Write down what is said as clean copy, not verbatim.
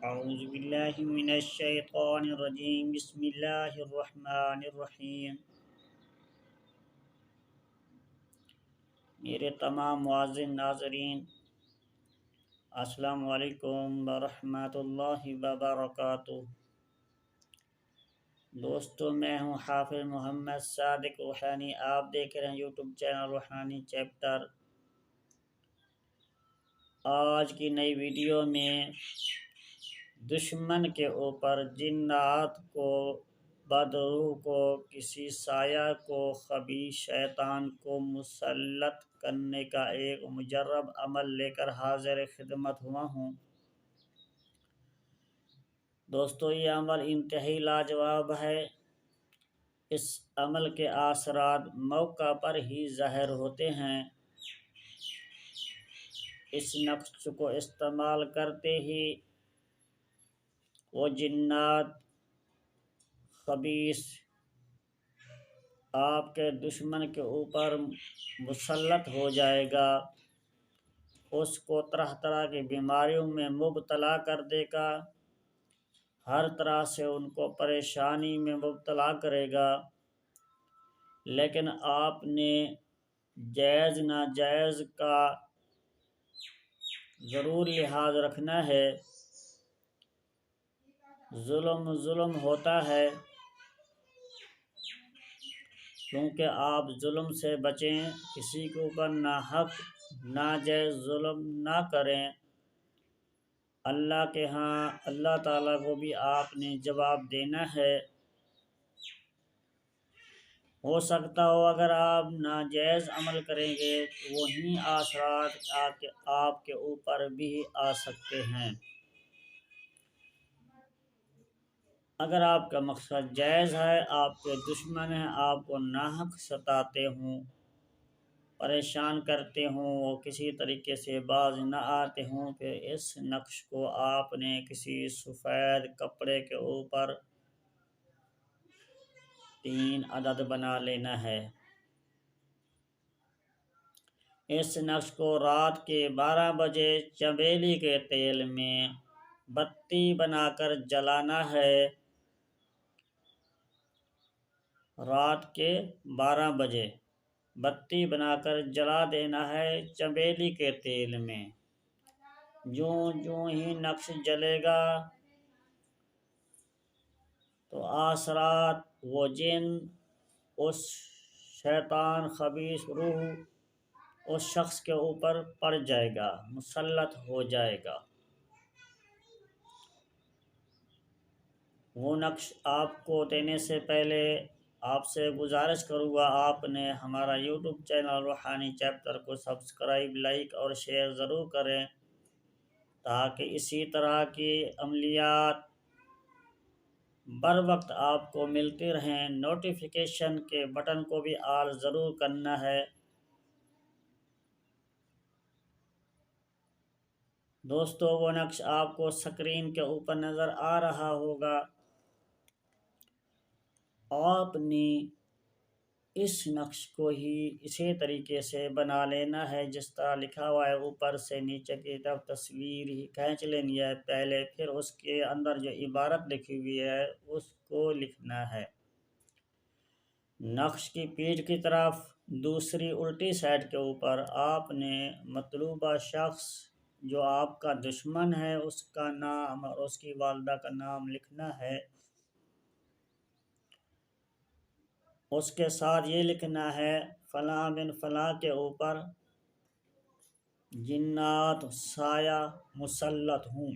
اعوذ باللہ من الشیطان الرجیم بسم اللہ الرحمن الرحیم۔ میرے تمام معزز ناظرین، السلام علیکم ورحمۃ اللہ وبرکاتہ۔ دوستو، میں ہوں حافظ محمد صادق روحانی۔ آپ دیکھ رہے ہیں یوٹیوب چینل روحانی چیپٹر۔ آج کی نئی ویڈیو میں دشمن کے اوپر جنات کو، بدروح کو، کسی سایہ کو، خبیث شیطان کو مسلط کرنے کا ایک مجرب عمل لے کر حاضر خدمت ہوا ہوں۔ دوستو، یہ عمل انتہائی لاجواب ہے۔ اس عمل کے اثرات موقع پر ہی ظاہر ہوتے ہیں۔ اس نقش کو استعمال کرتے ہی وہ جنات خبیث آپ کے دشمن کے اوپر مسلط ہو جائے گا، اس کو طرح طرح کی بیماریوں میں مبتلا کر دے گا، ہر طرح سے ان کو پریشانی میں مبتلا کرے گا۔ لیکن آپ نے جائز ناجائز کا ضرور لحاظ رکھنا ہے۔ ظلم ہوتا ہے، کیونکہ آپ ظلم سے بچیں، کسی کے اوپر ناحق ناجائز ظلم نہ کریں۔ اللہ کے ہاں اللہ تعالیٰ کو بھی آپ نے جواب دینا ہے۔ ہو سکتا ہو اگر آپ ناجائز عمل کریں گے تو وہی اثرات آپ کے اوپر بھی آ سکتے ہیں۔ اگر آپ کا مقصد جائز ہے، آپ کے دشمن ہیں، آپ کو ناحق ستاتے ہوں، پریشان کرتے ہوں، وہ کسی طریقے سے باز نہ آتے ہوں، پھر اس نقش کو آپ نے کسی سفید کپڑے کے اوپر 3 عدد بنا لینا ہے۔ اس نقش کو رات کے 12 بجے چمیلی کے تیل میں بتی بنا کر جلانا ہے۔ رات کے 12 بجے بتی بنا کر جلا دینا ہے چمیلی کے تیل میں۔ جوں ہی نقش جلے گا تو اثرات وہ جن، اس شیطان خبیث روح اس شخص کے اوپر پڑ جائے گا، مسلط ہو جائے گا۔ وہ نقش آپ کو دینے سے پہلے آپ سے گزارش کروں گا، آپ نے ہمارا یوٹیوب چینل روحانی چیپٹر کو سبسکرائب، لائک اور شیئر ضرور کریں، تاکہ اسی طرح کی عملیات بر وقت آپ کو ملتی رہیں۔ نوٹیفیکیشن کے بٹن کو بھی آل ضرور کرنا ہے۔ دوستو، وہ نقش آپ کو سکرین کے اوپر نظر آ رہا ہوگا۔ آپ نے اس نقش کو ہی اسی طریقے سے بنا لینا ہے جس طرح لکھا ہوا ہے، اوپر سے نیچے کی طرف تصویر ہی کھینچ لینی ہے پہلے، پھر اس کے اندر جو عبارت لکھی ہوئی ہے اس کو لکھنا ہے۔ نقش کی پیٹھ کی طرف دوسری الٹی سائڈ کے اوپر آپ نے مطلوبہ شخص جو آپ کا دشمن ہے اس کا نام اور اس کی والدہ کا نام لکھنا ہے۔ اس کے ساتھ یہ لکھنا ہے، فلاں بن فلاں کے اوپر جنات سایہ مسلط ہوں۔